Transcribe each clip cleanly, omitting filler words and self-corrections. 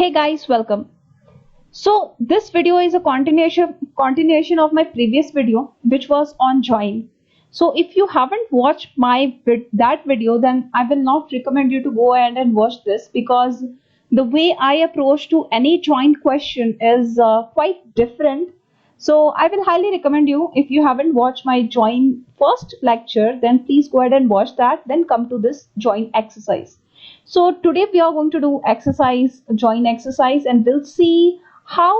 Hey guys, welcome. So this video is a continuation of my previous video, which was on join. So if you haven't watched that video, then I will not recommend you to go ahead and watch this, because the way I approach to any join question is quite different. So I will highly recommend you, if you haven't watched my join first lecture, then please go ahead and watch that, then come to this join exercise. So today we are going to do join exercise, and we'll see how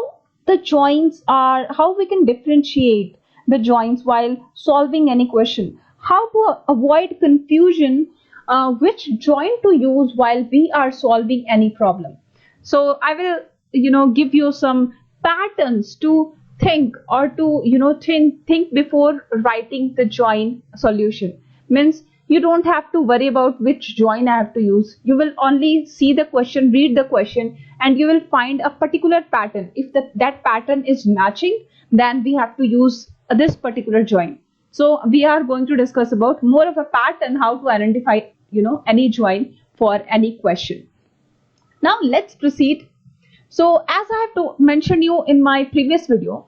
how we can differentiate the joins while solving any question, how to avoid confusion, which join to use while we are solving any problem. So I will, give you some patterns to think, or to, think before writing the join solution. Means you don't have to worry about which join I have to use. You will only see the question, read the question, and you will find a particular pattern. If that pattern is matching, then we have to use this particular join. So we are going to discuss about more of a pattern, how to identify, any join for any question. Now let's proceed. So as I have to mention you in my previous video,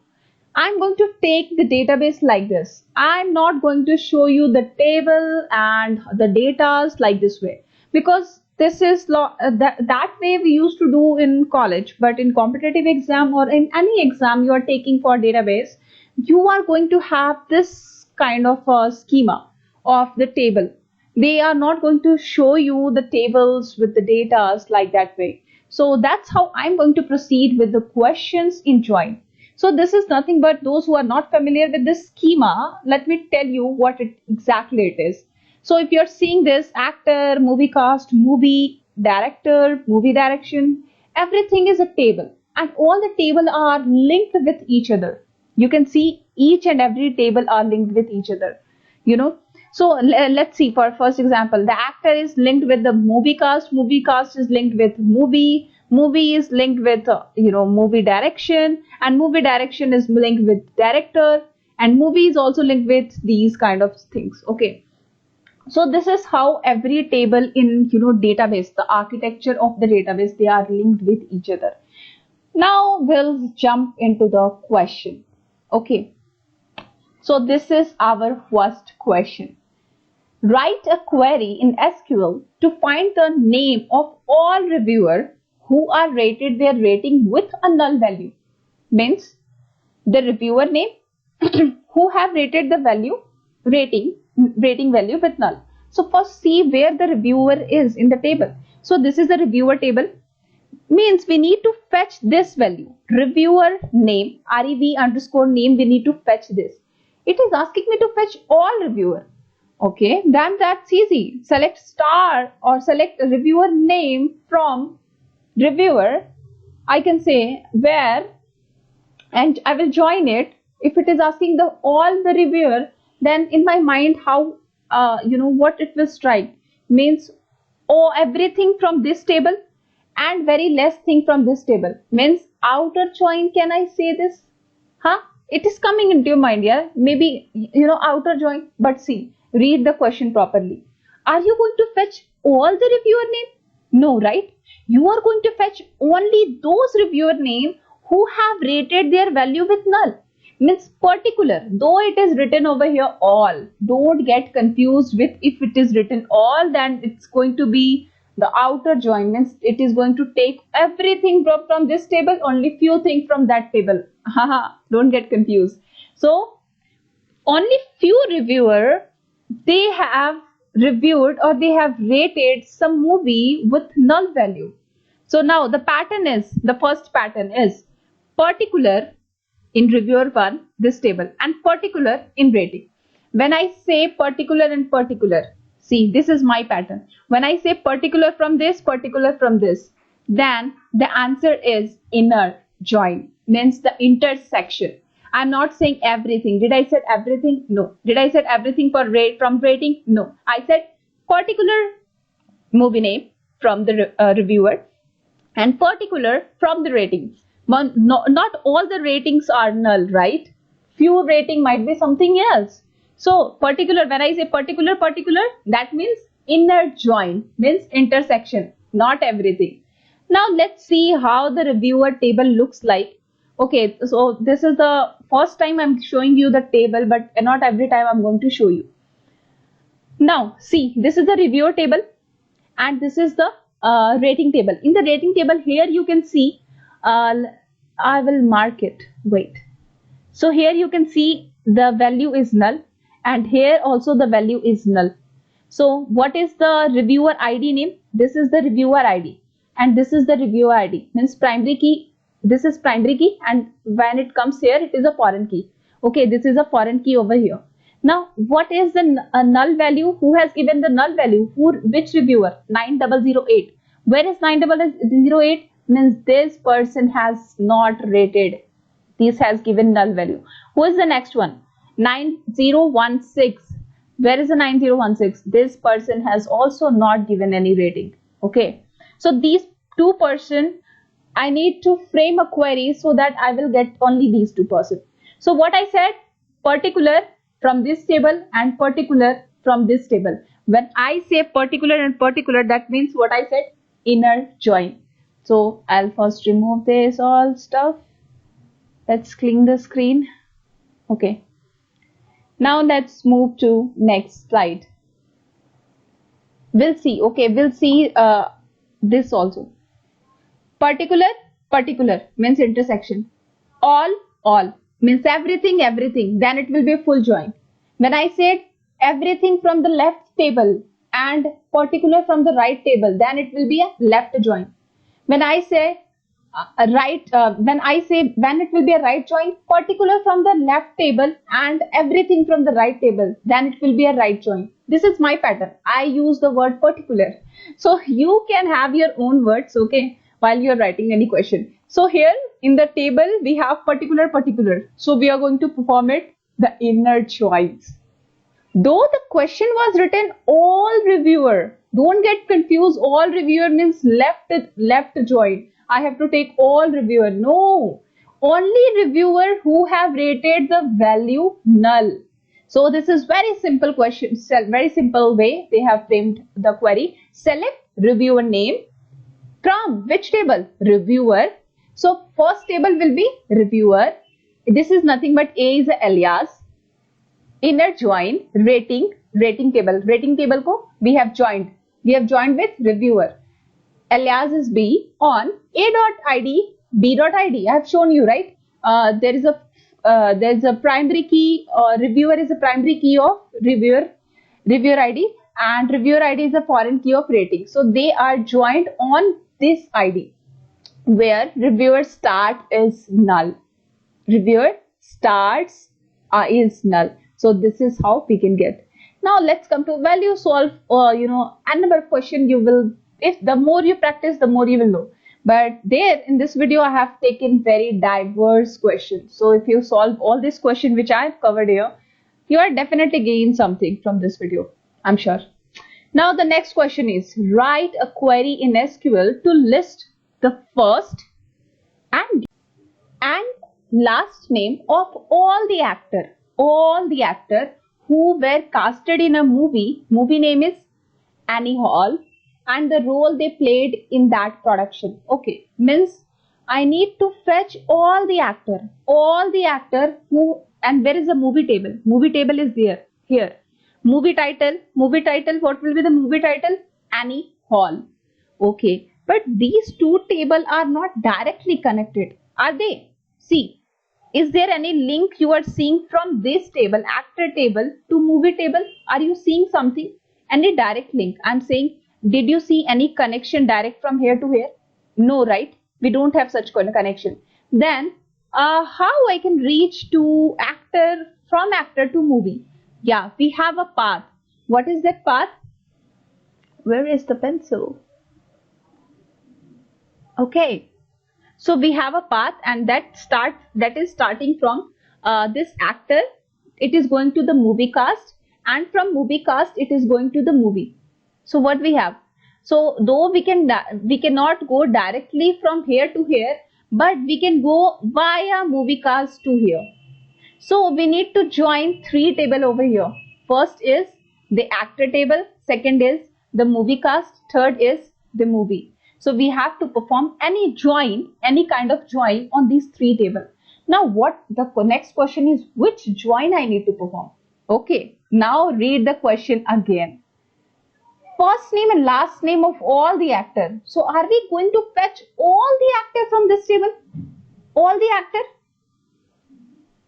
I'm going to take the database like this. I'm not going to show you the table and the datas like this way, because this is that way we used to do in college. But in competitive exam or in any exam you are taking for database, you are going to have this kind of a schema of the table. They are not going to show you the tables with the datas like that way. So that's how I'm going to proceed with the questions in join. So this is nothing but, those who are not familiar with this schema, let me tell you what exactly it is. So if you're seeing this, actor, movie cast, movie director, movie direction, everything is a table, and all the table are linked with each other. You can see each and every table are linked with each other, So let's see, for first example, the actor is linked with the movie cast is linked with movie is linked with movie direction, and movie direction is linked with director, and movie is also linked with these kind of things. Okay, so this is how every table in database, the architecture of the database, they are linked with each other. Now we'll jump into the question. Okay, so this is our first question. Write a query in SQL to find the name of all reviewers who are rated their rating with a null value. Means the reviewer name who have rated the rating value with null. So first see where the reviewer is in the table. So this is the reviewer table. Means we need to fetch this value, reviewer name, rev_name. We need to fetch this. It is asking me to fetch all reviewer. Okay, then that's easy. Select star or select reviewer name from reviewer. I can say where, and I will join it. If it is asking all the reviewer, then in my mind, how what it will strike means, everything from this table and very less thing from this table. Means outer join. Can I say this? It is coming into your mind, yeah? Maybe outer join, but see, read the question properly. Are you going to fetch all the reviewer name? No, right? You are going to fetch only those reviewer name who have rated their value with null. Means particular, though it is written over here all. Don't get confused with, if it is written all, then it's going to be the outer join. Means it is going to take everything from this table, only few things from that table. Don't get confused. So only few reviewer, they have reviewed or they have rated some movie with null value. So now the first pattern is particular in reviewer 1, this table, and particular in rating. When I say particular and particular, see, this is my pattern. When I say particular from this, then the answer is inner join, means the intersection. I'm not saying everything. Did I say everything? No. Did I say everything from rating? No. I said particular movie name from the reviewer and particular from the rating. Not all the ratings are null, right? Few rating might be something else. So particular, when I say particular, that means inner join, means intersection, not everything. Now let's see how the reviewer table looks like. Okay, so this is the first time I'm showing you the table, but not every time I'm going to show you. Now see, this is the reviewer table and this is the rating table. In the rating table here you can see, I will mark it, wait. So here you can see the value is null and here also the value is null. So what is the reviewer ID name? This is the reviewer ID and this is the reviewer ID, means primary key. This is primary key and when it comes here it is a foreign key. Okay, this is a foreign key over here. Now what is the null value? Who has given the null value? Which reviewer? 9008. Where is 9008? Means this person has not rated. This has given null value. Who is the next one? 9016. Where is the 9016? This person has also not given any rating. Okay, so these two person, I need to frame a query so that I will get only these two person. So what I said, particular from this table and particular from this table. When I say particular and particular, that means what I said, inner join. So I'll first remove this all stuff. Let's clean the screen. Okay, now let's move to next slide. We'll see, okay, we'll see this also. Particular means intersection. All means everything, then it will be a full join. When I said everything from the left table and particular from the right table, then it will be a left join. When I say when it will be a right join, particular from the left table and everything from the right table, then it will be a right join. This is my pattern. I use the word particular. So you can have your own words, okay, while you're writing any question. So here in the table we have particular. So we are going to perform it, the inner joins. Though the question was written all reviewer, don't get confused. All reviewer means left join. I have to take all reviewer. No, only reviewer who have rated the value null. So this is very simple question, very simple way they have framed the query. Select reviewer name from which table? Reviewer. So first table will be reviewer. This is nothing but A is a alias. Inner join, rating table. Rating table ko we have joined with reviewer. Alias is B on A.id, B.id. I have shown you, right? There is a primary key, reviewer is a primary key of reviewer ID, and reviewer ID is a foreign key of rating. So they are joined on this ID where reviewer start is null. Reviewer starts is null. So this is how we can get. Now let's come to value solve. A number of question you will. If the more you practice, the more you will know. But there in this video, I have taken very diverse questions. So if you solve all these questions which I have covered here, you are definitely gain something from this video, I'm sure. Now the next question is, write a query in SQL to list the first and last name of all the actor who were casted in a movie. Movie name is Annie Hall. And the role they played in that production. Okay, means I need to fetch all the actor who, and where is the movie table? Movie table is there, here. Movie title, what will be the movie title? Annie Hall. Okay, but these two tables are not directly connected, are they? See, is there any link you are seeing from this table, actor table, to movie table? Are you seeing something? Any direct link? I'm saying, did you see any connection direct from here to here? No, right? We don't have such connection. Then how I can reach to actor, from actor to movie? Yeah, we have a path. What is that path? Where is the pencil? Okay, so we have a path, and that is starting from this actor. It is going to the movie cast, and from movie cast it is going to the movie. So what we have? So though we cannot go directly from here to here, but we can go via movie cast to here. So we need to join three tables over here. First is the actor table, second is the movie cast, third is the movie. So we have to perform any join, any kind of join on these three tables. Now what the next question is, which join I need to perform? Okay, now read the question again. First name and last name of all the actors. So are we going to fetch all the actors from this table? All the actors?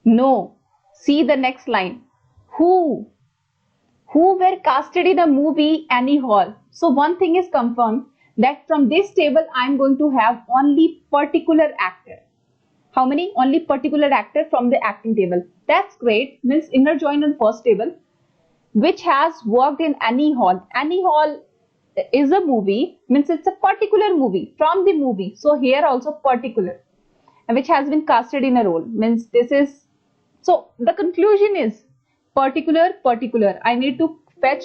No. See the next line. Who were casted in a movie Annie Hall? So one thing is confirmed, that from this table I am going to have only particular actor. How many? Only particular actor from the acting table. That's great. Means inner join on first table, which has worked in Annie Hall. Annie Hall is a movie, means it's a particular movie from the movie. So here also particular, which has been casted in a role. Means this is, so the conclusion is particular, particular. I need to fetch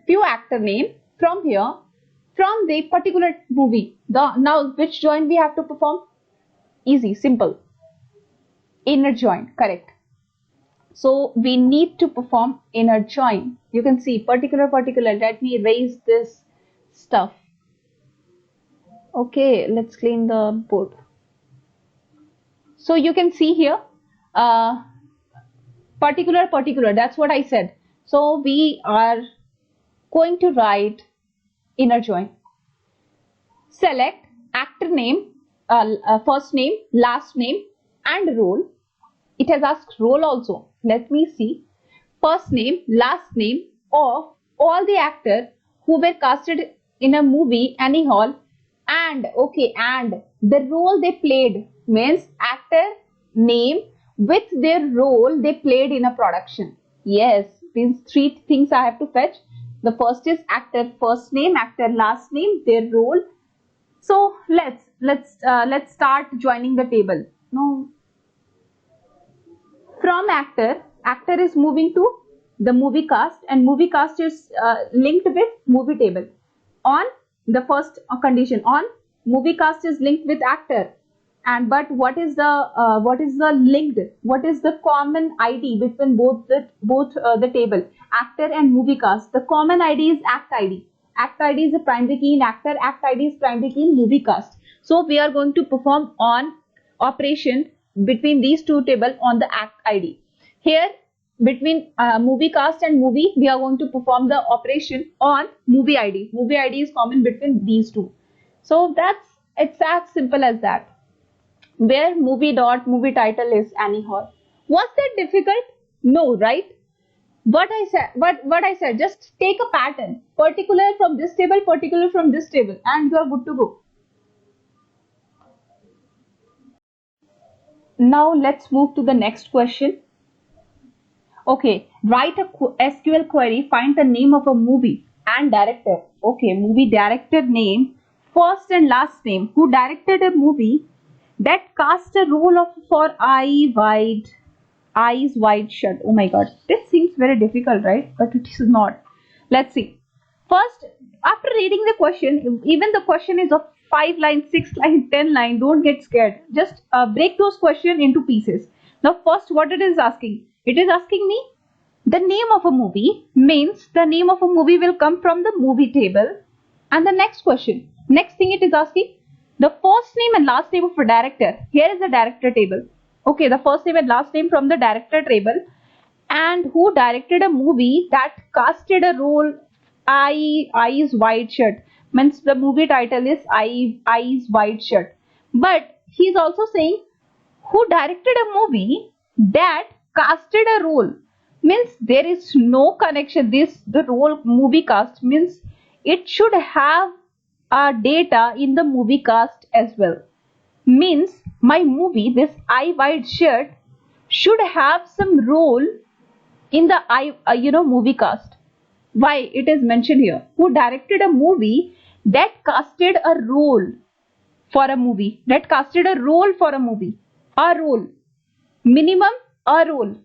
few actor name from here, from the particular movie. Now which join we have to perform? Easy, simple. Inner join, correct. So we need to perform inner join. You can see particular, particular. Let me erase this stuff. Okay, let's clean the board. So you can see here, particular, particular. That's what I said. So we are going to write inner join. Select actor name, first name, last name, and role. It has asked role also. Let me see. First name, last name of all the actors who were casted in a movie Annie Hall, and okay, and the role they played, means actor name with their role they played in a production. Yes, these three things I have to fetch. The first is actor first name, actor last name, their role. So let's start joining the table. No. From actor is moving to the movie cast, and movie cast is linked with movie table. On the first condition, on movie cast is linked with actor, and but what is the linked? What is the common ID between both the table, actor and movie cast? The common ID is act ID. Act ID is a primary key in actor. Act ID is primary key in movie cast. So we are going to perform on operation between these two tables on the act ID. Here between movie cast and movie, we are going to perform the operation on movie ID. Movie ID is common between these two. So it's as simple as that. Where movie title is Annie Hall. Was that difficult? No, right? What I said, just take a pattern, particular from this table, particular from this table, and you are good to go. Now let's move to the next question. Okay, write a SQL query, find the name of a movie and director. Okay, movie director name, first and last name, who directed a movie that cast a role of for eyes wide shut. Oh my god, this seems very difficult, right? But it is not. Let's see. First, after reading the question, even the question is of 5 lines, 6 lines, 10 lines, don't get scared. Just break those questions into pieces. Now first, what it is asking? It is asking me the name of a movie, means the name of a movie will come from the movie table. And the next question, next thing it is asking, the first name and last name of a director. Here is the director table. Okay, the first name and last name from the director table, and who directed a movie that casted a role eyes wide shut. Means the movie title is eyes wide shut. But he is also saying who directed a movie that casted a role. Means there is no connection. The role movie cast means it should have data in the movie cast as well. Means my movie, this eye wide shut, should have some role in the movie cast. Why it is mentioned here? Who directed a movie that casted a role for a movie? That casted a role for a movie. A role. Minimum a role.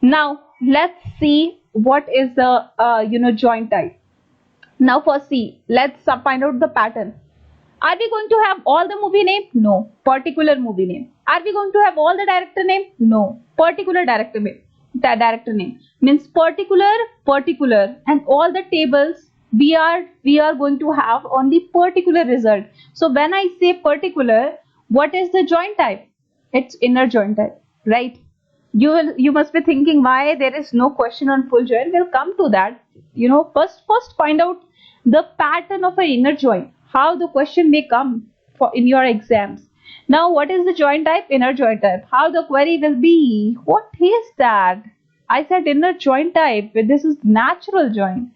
Now let's see what is the joint type. Now first see, let's find out the pattern. Are we going to have all the movie name? No. Particular movie name. Are we going to have all the director name? No. Particular director name. director name means particular, and all the tables we are going to have only particular result. So when I say particular, what is the join type? It's inner join type, right? You must be thinking why there is no question on full join. We'll come to that. First find out the pattern of an inner join, how the question may come for in your exams. Now, what is the join type? Inner join type. How the query will be? What is that? I said inner join type. This is natural join.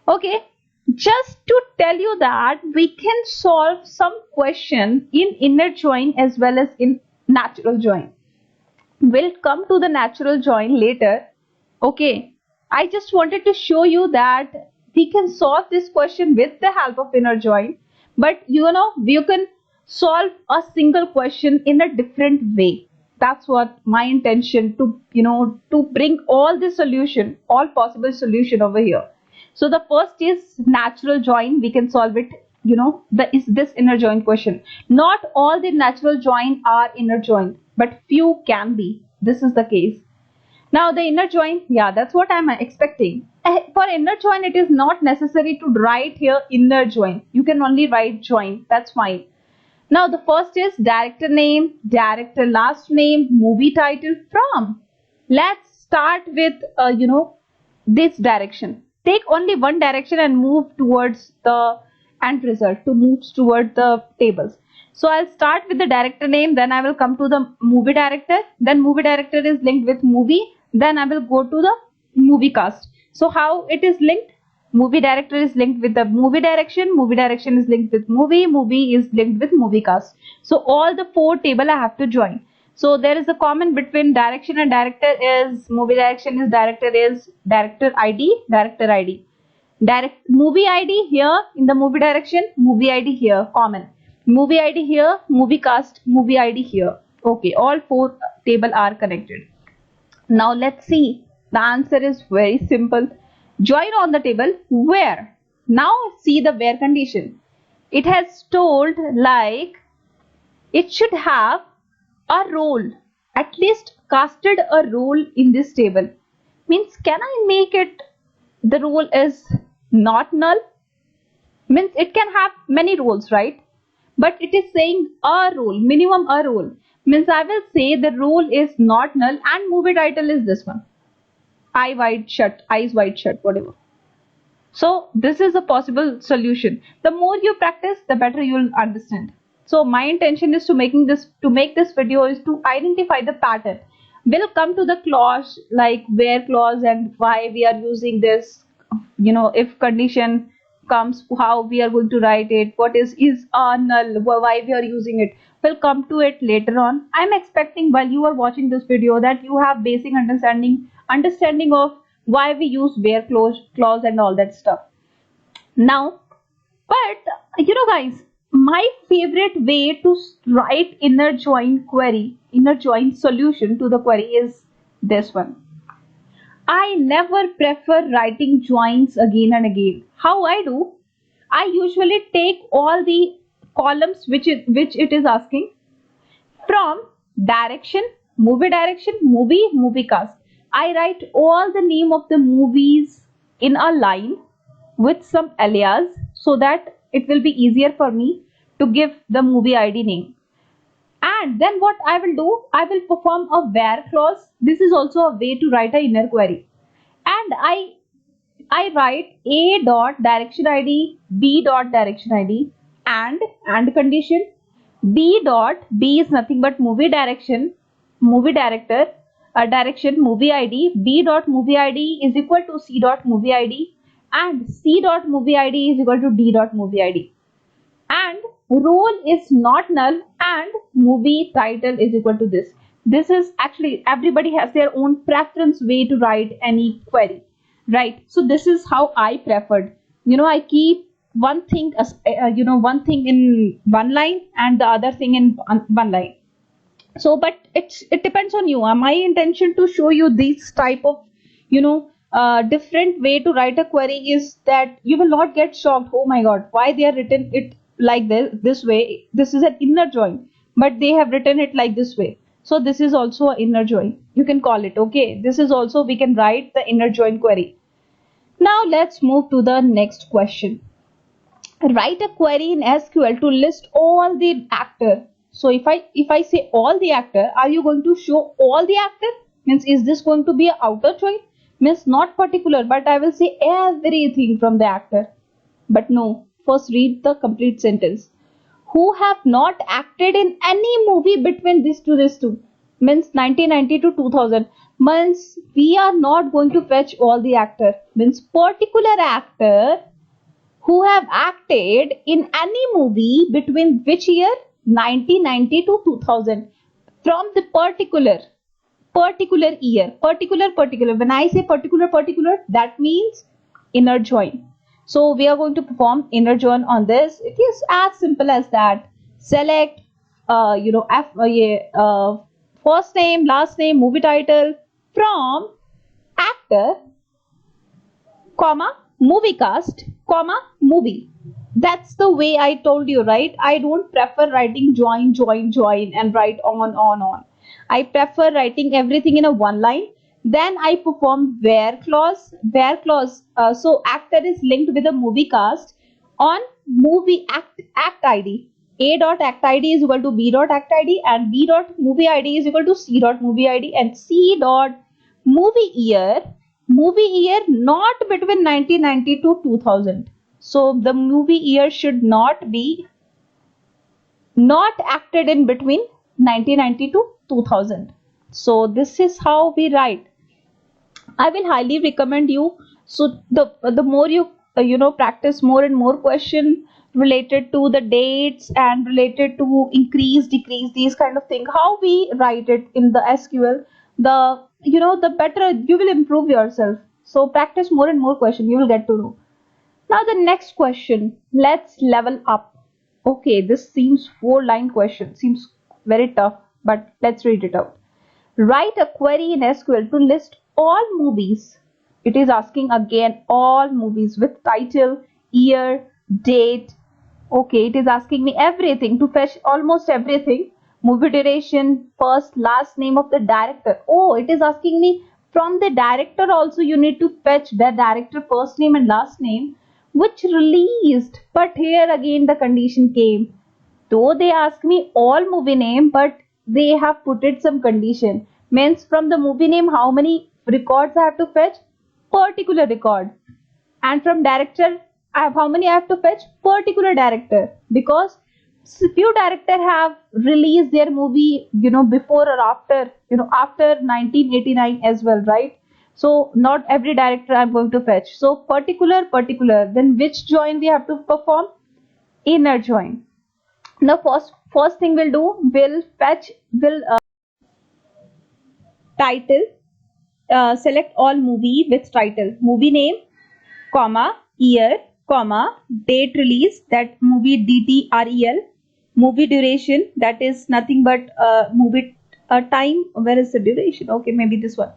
Okay. Just to tell you that we can solve some question in inner join as well as in natural join. We'll come to the natural join later. Okay. I just wanted to show you that we can solve this question with the help of inner join. But you can solve a single question in a different way. That's what my intention to bring all the solution, all possible solution over here. So the first is natural join. We can solve it, is this inner join question. Not all the natural join are inner join, but few can be. This is the case. Now the inner join, yeah, that's what I'm expecting. For inner join, it is not necessary to write here inner join. You can only write join. That's fine. Now the first is director name, director last name, movie title from. Let's start with this direction. Take only one direction and move towards the end result, to move toward the tables. So I'll start with the director name, then I will come to the movie director, then movie director is linked with movie, then I will go to the movie cast. So how it is linked? Movie director is linked with the movie direction is linked with movie is linked with movie cast. So all the four table I have to join. So there is a common between direction and director is movie direction is director ID. Movie ID here in the movie direction, movie ID here, common. Movie ID here, movie cast, movie ID here. Okay, all four table are connected. Now let's see. The answer is very simple. Join on the table where. Now see the where condition. It has told like it should have a role, at least casted a role in this table. Means can I make it the role is not null? Means it can have many roles, right? But it is saying a role, minimum a role. Means I will say the role is not null and movie title is this one. Eyes wide shut, whatever. So this is a possible solution. The more you practice, the better you'll understand. So my intention is to make this video is to identify the pattern. We'll come to the clause like where clause and why we are using this. If condition comes, how we are going to write it. What is a null? Why we are using it. We'll come to it later on. I'm expecting while you are watching this video that you have basic understanding of why we use where clause and all that stuff. Now, but guys, my favorite way to write inner join solution to the query is this one. I never prefer writing joins again and again. How I do? I usually take all the columns which it is asking from direction, movie, movie cast. I write all the name of the movies in a line with some alias so that it will be easier for me to give the movie ID name. And then what I will do, I will perform a where clause. This is also a way to write an inner query. And I write A dot direction ID, B dot direction ID and condition. B is nothing but movie direction, movie director, direction movie ID. B dot movie ID is equal to C dot movie ID and C dot movie ID is equal to D dot movie ID. And role is not null and movie title is equal to this. This is actually everybody has their own preference way to write any query, right? So this is how I preferred. I keep one thing one thing in one line and the other thing in one line. So but it depends on you. My intention to show you this type of different way to write a query is that you will not get shocked. Oh my god, why they are written it like this way? This is an inner join, but they have written it like this way. So this is also an inner join, you can call it. Okay, this is also, we can write the inner join query. Now let's move to the next question. Write a query in SQL to list all the actor. So if I say all the actor, are you going to show all the actor? Means is this going to be an outer join? Means not particular, but I will say everything from the actor. But no, first read the complete sentence. Who have not acted in any movie between this two, means 1990 to 2000. Means we are not going to fetch all the actor, means particular actor who have acted in any movie between which year, 1990 to 2000, from the particular year, particular. When I say particular, that means inner join. So we are going to perform inner join on this. It is as simple as that. Select first name, last name, movie title from actor, comma, movie cast, comma, movie. That's the way I told you, right? I don't prefer writing join and write on. I prefer writing everything in a one line. Then I perform where clause. So actor is linked with a movie cast on movie act ID. A dot act ID is equal to B dot act ID, and B dot movie ID is equal to C dot movie ID, and C dot movie year not between 1990 to 2000. So the movie year should not be not acted in between 1990 to 2000. So this is how we write. I will highly recommend you. So the more you practice more and more question related to the dates and related to increase, decrease, these kind of thing, how we write it in the SQL, the better you will improve yourself. So practice more and more question, you will get to know. Now the next question, let's level up. Okay, this seems 4-line question, seems very tough, but let's read it out. Write a query in SQL to list all movies. It is asking again all movies with title, year, date. Okay, it is asking me everything, to fetch almost everything. Movie duration, first, last name of the director. Oh, it is asking me from the director also you need to fetch the director first name and last name, which released. But here again the condition came. Though they ask me all movie name, but they have put it some condition. Means from the movie name, how many records I have to fetch? Particular record. And from director, how many I have to fetch? Particular director. Because few directors have released their movie, before or after, after 1989 as well, right? So not every director I'm going to fetch. So particular. Then which join we have to perform? Inner join. Now first thing we'll do, we'll title, select all movie with title, movie name, comma, year, comma, date release, that movie DTREL, movie duration, that is nothing but movie time. Where is the duration? Okay, maybe this one.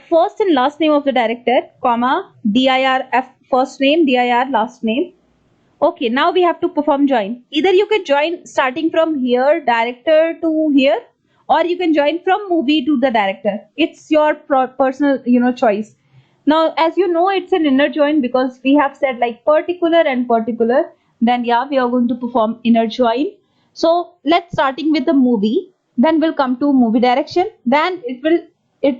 First and last name of the director, comma, DIR first name, DIR last name. Okay, now we have to perform join. Either you can join starting from here, director to here, or you can join from movie to the director. It's your personal, choice. Now, as you know, it's an inner join because we have said like particular and particular. Then yeah, we are going to perform inner join. So let's starting with the movie. Then we'll come to movie direction. Then it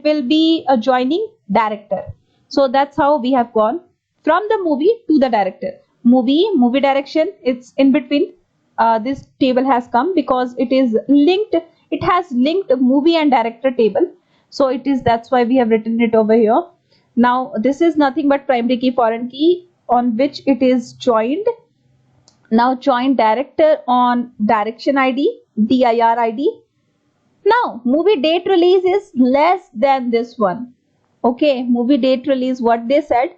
will be a joining director. So that's how we have gone from the movie to the director. Movie direction, it's in between. This table has come because it is linked. It has linked movie and director table. So it is, that's why we have written it over here. Now this is nothing but primary key, foreign key on which it is joined. Now join director on direction ID, DIR ID. Now movie date release is less than this one. Okay, movie date release, what they said.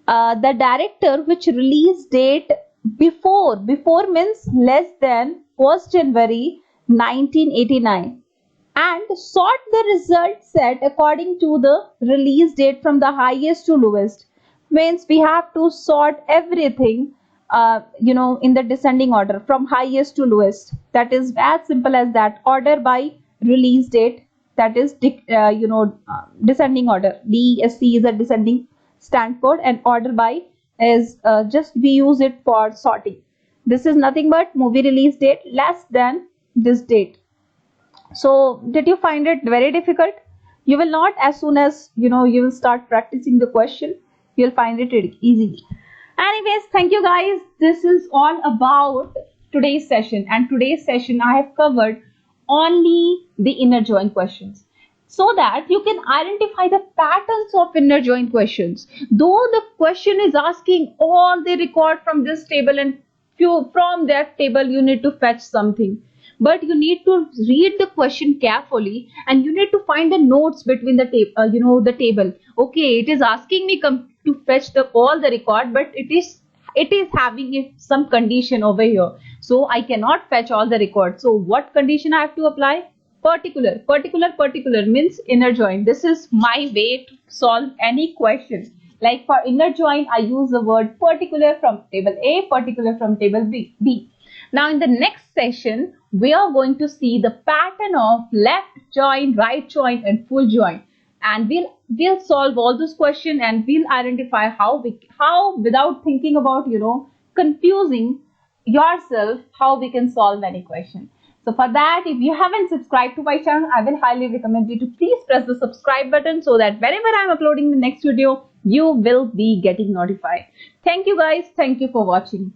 The director which release date before means less than 1st January 1989, and sort the result set according to the release date from the highest to lowest. Means we have to sort everything in the descending order from highest to lowest. That is as simple as that. Order by release date, that is descending order. DSC is a descending stand code, and order by is just we use it for sorting. This is nothing but movie release date less than this date. So did you find it very difficult? You will not. As soon as you will start practicing the question, you'll find it easy. Anyways, thank you guys. This is all about today's session, and today's session I have covered only the inner join questions, so that you can identify the patterns of inner join questions. Though the question is asking all the record from this table, and from that table you need to fetch something, but you need to read the question carefully, and you need to find the notes between the table, the table. Okay, it is asking me to fetch all the record, but it is having some condition over here, so I cannot fetch all the records. So what condition I have to apply? Particular means inner join. This is my way to solve any question. Like for inner join, I use the word particular from table A, particular from table B. Now in the next session, we are going to see the pattern of left join, right join, and full join. And we'll solve all those questions, and we'll identify how without thinking about confusing yourself, how we can solve any question. So for that, if you haven't subscribed to my channel, I will highly recommend you to please press the subscribe button, so that whenever I'm uploading the next video, you will be getting notified. Thank you guys. Thank you for watching.